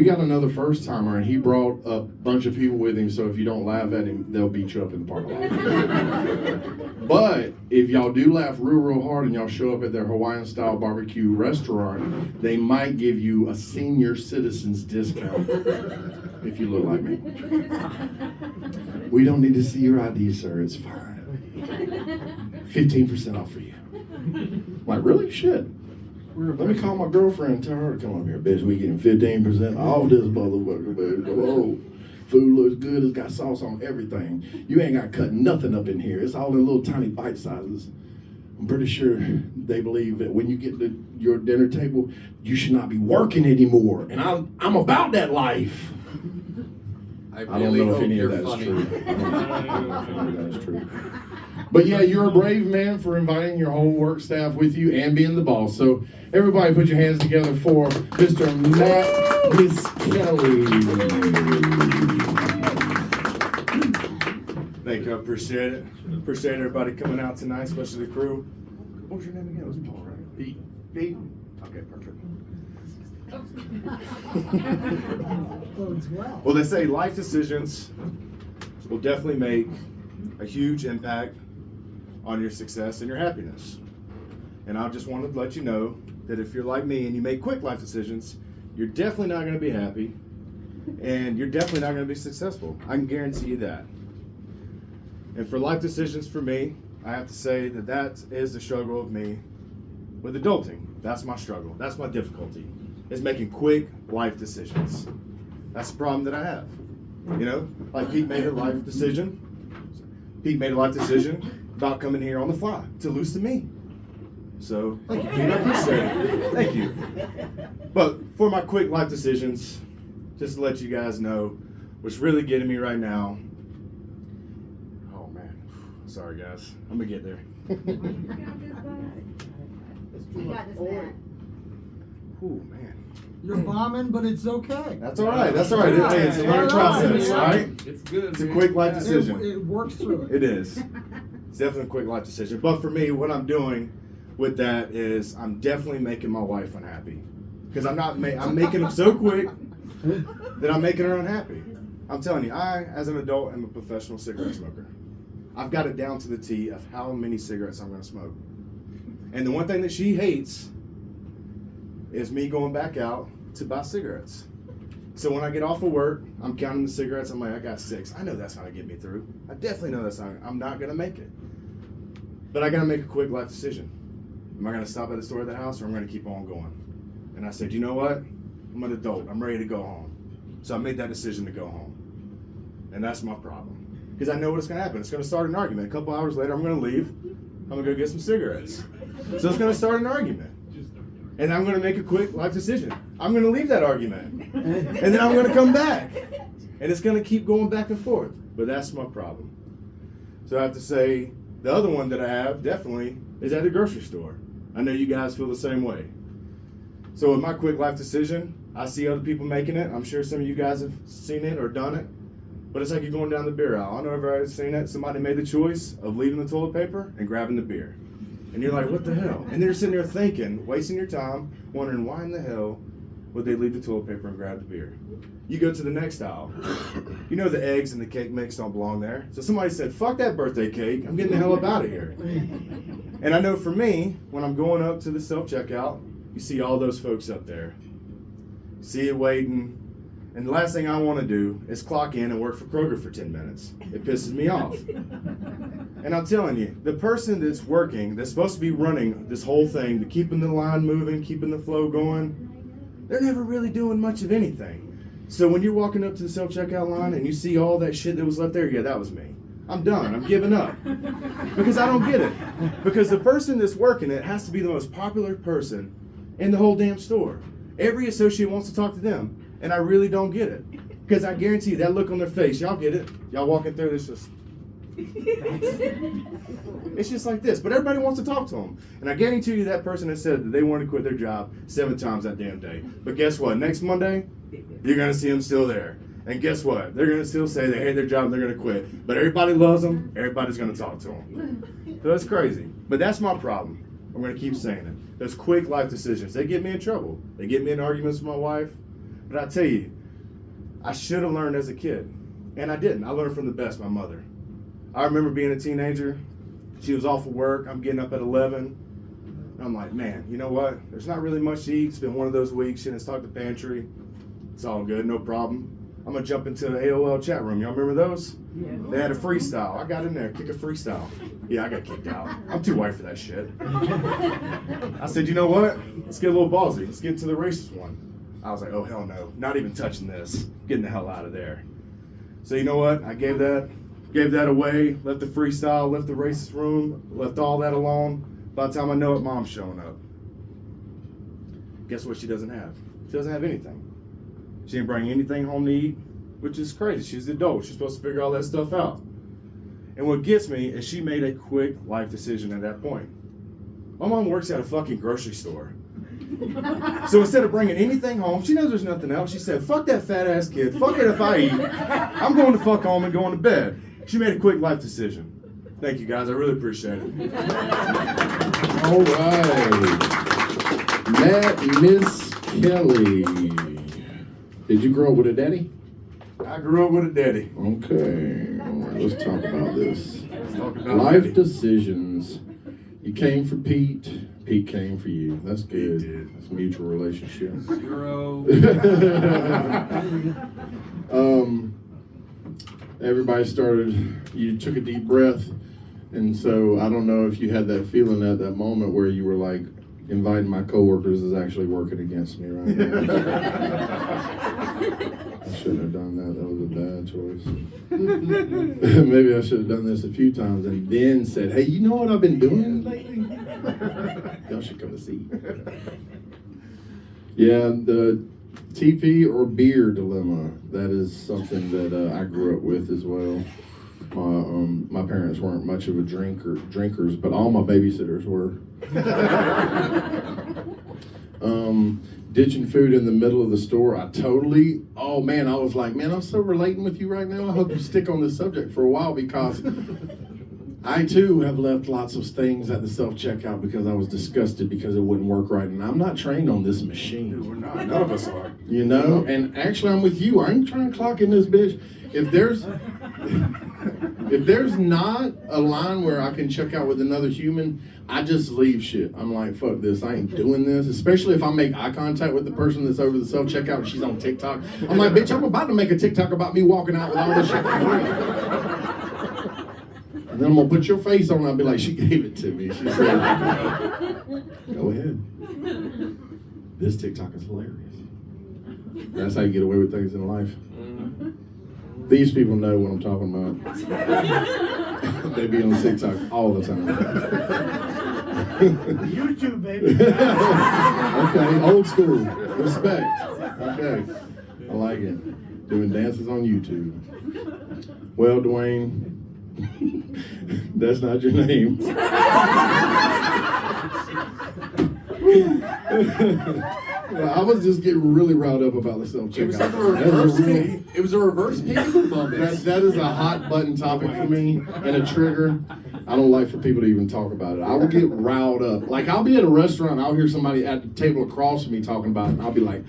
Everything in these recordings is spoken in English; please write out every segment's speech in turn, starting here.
We got another first timer, and he brought a bunch of people with him, so if you don't laugh at him, they'll beat you up in the parking lot. But if y'all do laugh real hard and y'all show up at their Hawaiian-style barbecue restaurant, they might give you a senior citizens discount if you look like me. We don't need to see your ID, sir. It's fine. 15% off for you. Like, really? Shit. Let me call my girlfriend and tell her to come up here. Bitch, we getting 15% off this motherfucker, baby. Oh, food looks good. It's got sauce on everything. You ain't got to cut nothing up in here. It's all in little tiny bite sizes. I'm pretty sure they believe that when you get to your dinner table, you should not be working anymore. And I'm about that life. I don't know if any of that's true. I don't know if any of that's true. But yeah, you're a brave man for inviting your whole work staff with you and being the boss. So everybody put your hands together for Mr. Matt Miskelly. Thank you, I appreciate it. Appreciate everybody coming out tonight, especially the crew. What was your name again? It was Paul, right? Pete. Pete? Okay, perfect. Well, they say life decisions will definitely make a huge impact on your success and your happiness. And I just wanted to let you know that if you're like me and you make quick life decisions, you're definitely not going to be happy and you're definitely not going to be successful. I can guarantee you that. And for life decisions for me, I have to say that that is the struggle of me with adulting. That's my struggle. That's my difficulty, is making quick life decisions. That's the problem that I have. You know, like Pete made a life decision. Pete made a life decision about coming here on the fly to lose to me. So, thank you, Pete. I appreciate it. Thank you. But for my quick life decisions, just to let you guys know what's really getting me right now. Oh, man. Sorry, guys. I'm going to get there. Oh, man. You're bombing, but it's okay. That's all right. That's all right. Hey, it's a learning process, right? It's good. It's a quick life decision. It works through it. It is. It's definitely a quick life decision. But for me, what I'm doing with that is I'm definitely making my wife unhappy. Because I'm making them so quick that I'm making her unhappy. I'm telling you, I, as an adult, am a professional cigarette smoker. I've got it down to the T of how many cigarettes I'm going to smoke. And the one thing that she hates is me going back out to buy cigarettes. So when I get off of work, I'm counting the cigarettes. I'm like, I got 6. I know that's not gonna get me through. I definitely know I'm not gonna make it. But I gotta make a quick life decision. Am I gonna stop at the store at the house, or I'm gonna keep on going? And I said, you know what? I'm an adult. I'm ready to go home. So I made that decision to go home. And that's my problem. Because I know what's gonna happen. It's gonna start an argument. A couple hours later, I'm gonna leave. I'm gonna go get some cigarettes. So it's gonna start an argument. And I'm going to make a quick life decision. I'm going to leave that argument. And then I'm going to come back. And it's going to keep going back and forth. But that's my problem. So I have to say, the other one that I have, definitely, is at the grocery store. I know you guys feel the same way. So with my quick life decision, I see other people making it. I'm sure some of you guys have seen it or done it. But it's like you're going down the beer aisle. I know everybody's seen it. Somebody made the choice of leaving the toilet paper and grabbing the beer. And you're like, what the hell? And they're sitting there thinking, wasting your time, wondering why in the hell would they leave the toilet paper and grab the beer? You go to the next aisle. You know the eggs and the cake mix don't belong there. So somebody said, fuck that birthday cake. I'm getting the hell up out of here. And I know for me, when I'm going up to the self-checkout, you see all those folks up there. You see it waiting. And the last thing I want to do is clock in and work for Kroger for 10 minutes. It pisses me off. And I'm telling you, the person that's working, that's supposed to be running this whole thing, keeping the line moving, keeping the flow going, they're never really doing much of anything. So when you're walking up to the self-checkout line and you see all that shit that was left there, yeah, that was me. I'm done. I'm giving up. Because I don't get it. Because the person that's working it has to be the most popular person in the whole damn store. Every associate wants to talk to them. And I really don't get it. Because I guarantee you, that look on their face, y'all get it. Y'all walking through this just... It's just like this, but everybody wants to talk to them. And I guarantee you that person has said that they want to quit their job 7 times that damn day. But guess what? Next Monday, you're going to see them still there. And guess what? They're going to still say they hate their job and they're going to quit. But everybody loves them. Everybody's going to talk to them. So that's crazy. But that's my problem. I'm going to keep saying it. Those quick life decisions, they get me in trouble. They get me in arguments with my wife. But I tell you, I should have learned as a kid. And I didn't. I learned from the best, my mother. I remember being a teenager. She was off of work. I'm getting up at 11. And I'm like, man, you know what? There's not really much to eat. It's been one of those weeks. She didn't stock the pantry. It's all good, no problem. I'm going to jump into the AOL chat room. Y'all remember those? Yeah. They had a freestyle. I got in there, kick a freestyle. Yeah, I got kicked out. I'm too white for that shit. I said, you know what? Let's get a little ballsy. Let's get into the racist one. I was like, oh, hell no. Not even touching this. Getting the hell out of there. So you know what? I gave that away, left the freestyle, left the racist room, left all that alone. By the time I know it, mom's showing up. Guess what she doesn't have? She doesn't have anything. She didn't bring anything home to eat, which is crazy. She's an adult. She's supposed to figure all that stuff out. And what gets me is she made a quick life decision at that point. My mom works at a fucking grocery store. So instead of bringing anything home, she knows there's nothing else. She said, fuck that fat ass kid. Fuck it if I eat. I'm going to fuck home and going to bed. She made a quick life decision. Thank you guys. I really appreciate it. All right. Matt Miskelly. Did you grow up with a daddy? I grew up with a daddy. Okay. All right, let's talk about this. Let's talk about Life daddy. decisions. You came for Pete. Pete came for you. That's good. He did. That's a mutual relationship. 0. Everybody started, you took a deep breath, and so I don't know if you had that feeling at that moment where you were like, inviting my coworkers is actually working against me right now. I shouldn't have done that. That was a bad choice. Maybe I should have done this a few times and then said, hey, you know what I've been doing lately? Y'all should come to see. Yeah, the TP or beer dilemma, that is something that I grew up with as well. My parents weren't much of a drinkers, but all my babysitters were. Ditching food in the middle of the store, I was like, man, I'm so relating with you right now. I hope you stick on this subject for a while, because I too have left lots of things at the self-checkout because I was disgusted because it wouldn't work right, and I'm not trained on this machine. Dude, we're not. None of us are. You know, and actually I'm with you. I ain't trying to clock in this bitch. If there's not a line where I can check out with another human, I just leave shit. I'm like, fuck this, I ain't doing this. Especially if I make eye contact with the person that's over the self-checkout and she's on TikTok. I'm like, bitch, I'm about to make a TikTok about me walking out with all this shit. And then I'm gonna put your face on and I'll be like, she gave it to me. She said, go ahead. This TikTok is hilarious. That's how you get away with things in life. These people know what I'm talking about. They be on TikTok all the time. YouTube, baby. Okay, old school. Respect. Okay. I like it. Doing dances on YouTube. Well, Dwayne, that's not your name. Well, I was just getting really riled up about the self-checkout. It was a reverse pig moment. That is a hot button topic for me and a trigger. I don't like for people to even talk about it. I will get riled up. Like, I'll be at a restaurant, I'll hear somebody at the table across from me talking about it, and I'll be like,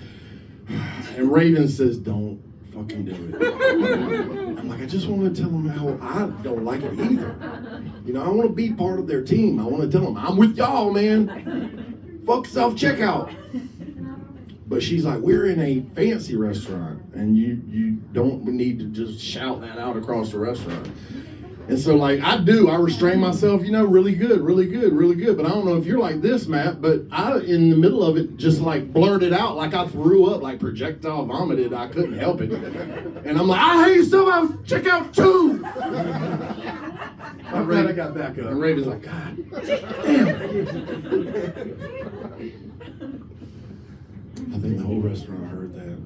and Raven says, don't fucking do it. I'm like, I just want to tell them how I don't like it either. You know, I want to be part of their team. I want to tell them, I'm with y'all, man. Fuck self-checkout. But she's like, we're in a fancy restaurant, and you don't need to just shout that out across the restaurant. And so, like, I restrain myself, you know, really good. But I don't know if you're like this, Matt, but I, in the middle of it, just like blurted out like I threw up, like projectile vomited. I couldn't help it. And I'm like, I hate self-checkout too. I'm glad I got back up. And Raven's like, God damn. I think the whole restaurant heard that.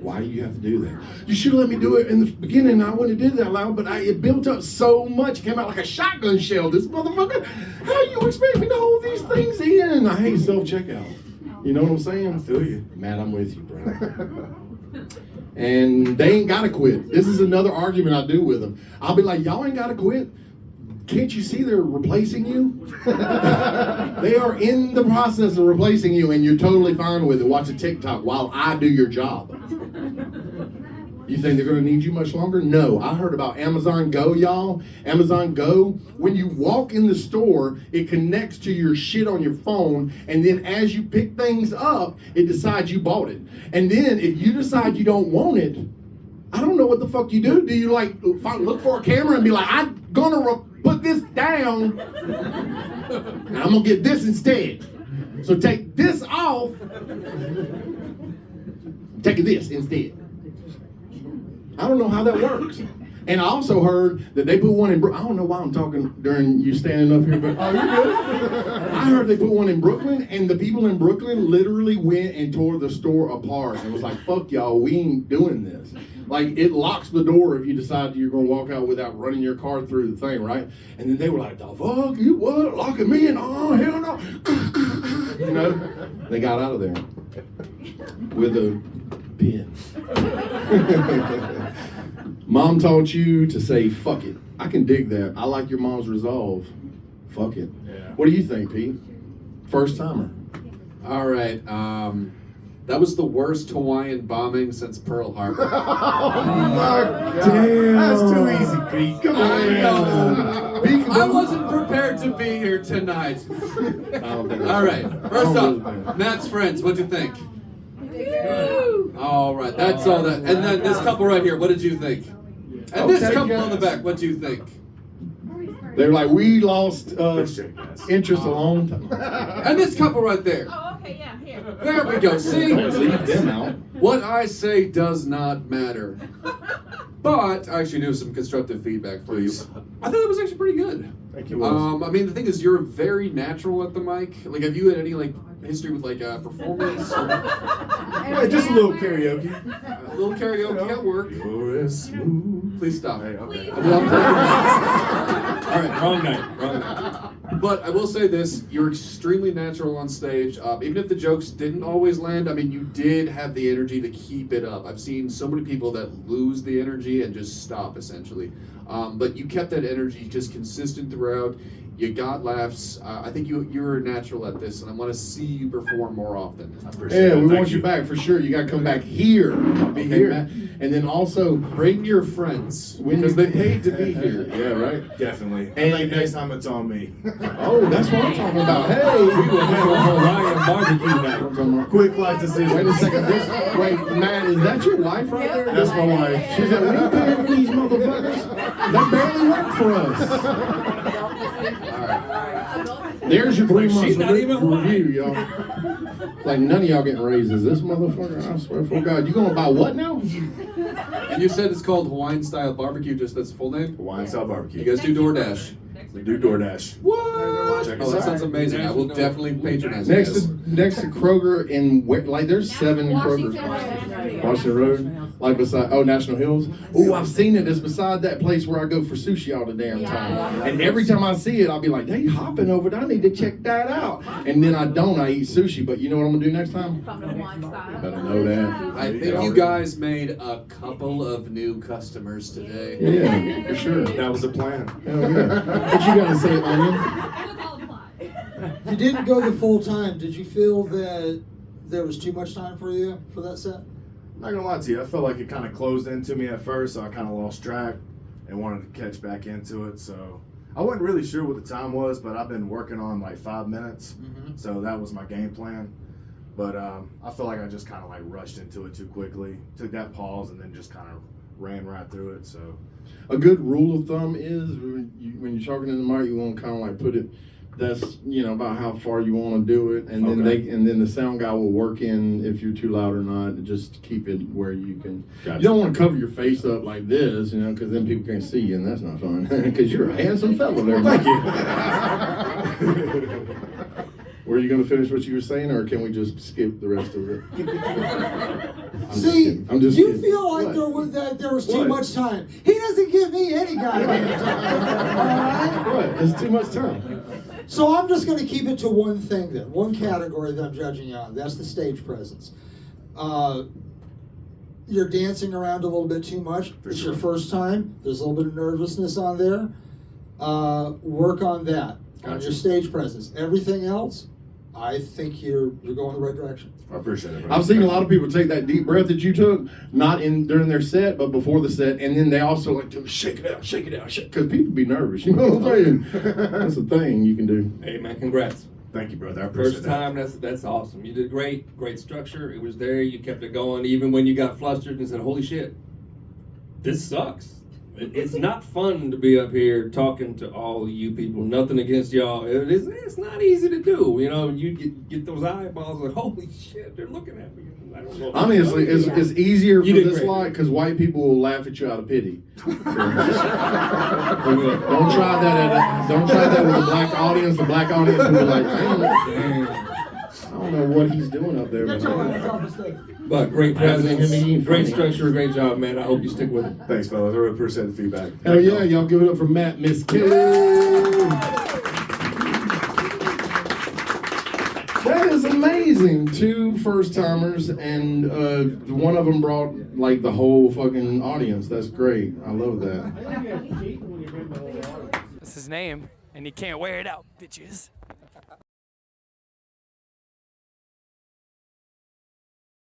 Why do you have to do that? You should have let me do it in the beginning. I wouldn't have did that loud, but it built up so much. It came out like a shotgun shell. This motherfucker, how you expect me to hold these things in? I hate self-checkout. You know what I'm saying? I feel you. Man, I'm with you, bro. And they ain't gotta quit. This is another argument I do with them. I'll be like, y'all ain't gotta quit. Can't you see they're replacing you? They are in the process of replacing you, and you're totally fine with it. Watch a TikTok while I do your job. You think they're going to need you much longer? No. I heard about Amazon Go, y'all. Amazon Go, when you walk in the store, it connects to your shit on your phone, and then as you pick things up, it decides you bought it. And then if you decide you don't want it, I don't know what the fuck you do. Do you like look for a camera and be like, I'm gonna put this down and I'm gonna get this instead. So take this off, take this instead. I don't know how that works. And I also heard that they put one in I don't know why I'm talking during you standing up here, but oh, you're good. I heard they put one in Brooklyn, and the people in Brooklyn literally went and tore the store apart and was like, fuck y'all, we ain't doing this. Like, it locks the door if you decide you're gonna walk out without running your car through the thing, right? And then they were like, the fuck, you what, locking me in? Oh, hell no. You know, they got out of there with a pin. Mom taught you to say, fuck it. I can dig that. I like your mom's resolve. Fuck it. Yeah. What do you think, Pete? First timer. All right. That was the worst Hawaiian bombing since Pearl Harbor. Damn. That's too easy, Pete. Come on. I know. Pete, I wasn't prepared to be here tonight. I don't think All right. First I up, don't Matt's friends. What'd you think? All right. That's all that. And then this couple right here. What did you think? And this Okay, couple on the guys. back. What'd you think? They're like, we lost Appreciate it, guys. interest a long time. And this couple right there. Oh, okay, yeah, here. There we go. See? Leave them out. What I say does not matter. But I actually do some constructive feedback for you. Please. I thought it was actually pretty good. Thank you, Willis. I mean, the thing is, you're very natural at the mic. Like, have you had any like history with like performance? Or, Yeah, just a little karaoke. a little karaoke at work. You're as smooth. Please stop. Hey, okay. I mean, I'm taking- All right, wrong night. Wrong night. But I will say this: you're extremely natural on stage. Even if the jokes didn't always land, I mean, you did have the energy to keep it up. I've seen so many people that lose the energy and just stop, essentially. But you kept that energy just consistent throughout. You got laughs. I think you're natural at this, and I want to see you perform more often. I appreciate Yeah, it. we Thank want you back for sure. You got to come back here. Be Okay, here. Matt? And then also, Bring your friends When because you- they paid to be here. Yeah, right. Definitely. And- I think next time it's on me. Oh, that's what I'm talking about. Hey, we will have a Hawaiian barbecue night. I'm talking about. Quick life decision. Wait a second. Wait, Matt, is that your wife right there? That's my wife. She's like, we paying for these motherfuckers. They barely work for us. All right. There's your 3 months She's not even review, y'all. Like, none of y'all getting raises. This motherfucker, I swear for God. You gonna buy what now? And you said it's called Hawaiian style barbecue. Just that's the full name. Hawaiian style You barbecue. guys do DoorDash. We do DoorDash. What? Check Oh, us that out. sounds amazing. I will definitely patronize Next this. to Kroger in like there's 7 Krogers. Washington Road, like beside National Hills. Oh, I've seen it. It's beside that place where I go for sushi all the damn time. And every time I see it, I'll be like, they hopping over there. I need to check that out. And then I don't. I eat sushi. But you know what I'm gonna do next time? Better know that. I think you guys made a couple of new customers today. Yeah, for sure. That was the plan. Hell yeah. What you gotta say, Onion? You didn't go the full time. Did you feel that there was too much time for you for that set? I'm not gonna lie to you. I felt like it kind of closed into me at first, so I kind of lost track and wanted to catch back into it. So I wasn't really sure what the time was, but I've been working on like 5 minutes, so that was my game plan. But I feel like I just kind of like rushed into it too quickly, took that pause, and then just kind of ran right through it. So A good rule of thumb is when you're talking in the mic, you want to kind of like put it. That's about how far you want to do it, and then Okay. then the sound guy will work in if you're too loud or not. And just keep it where you can. Gotcha. You don't want to cover your face up like this, because then people can't see you, and that's not fun. Because you're a handsome fellow there. thank Mike. you. Were you going to finish what you were saying, or can we just skip the rest of it? I'm just you kidding. feel like What? there was too What? much time. He doesn't give me any goddamn time. All right? What? It's too much time. So I'm just going to keep it to one thing then, one category that I'm judging you on. That's the stage presence. You're dancing around a little bit too much. For It's sure. your first time. There's a little bit of nervousness on there. Work on that, on Gotcha. your stage presence. Everything else, I think you're going the right direction. I appreciate it. I've seen a lot of people take that deep breath that you took, not in during their set, but before the set, and then they also like to shake it out, because people be nervous. You know what I'm saying? That's a thing you can do. Hey man, congrats. Thank you, brother. I appreciate First that. time, that's awesome. You did great structure. It was there. You kept it going, even when you got flustered and said, "Holy shit, this sucks." It's not fun to be up here talking to all you people. Nothing against y'all. It's not easy to do. You know, you get those eyeballs like, "Holy shit, they're looking at me." I don't know. Honestly, it's easier for You did this great. light because white people will laugh at you out of pity. Don't try that with a black audience. The black audience will be like, "Dang, I don't know what he's doing up there." But great presence, great structure, great job, man. I hope you stick with it. Thanks, fellas. I really appreciate the feedback. Hell yeah, y'all give it up for Matt Miskelly. That is amazing. 2 first-timers, and one of them brought like the whole fucking audience. That's great. I love that. That's his name, and he can't wear it out, bitches.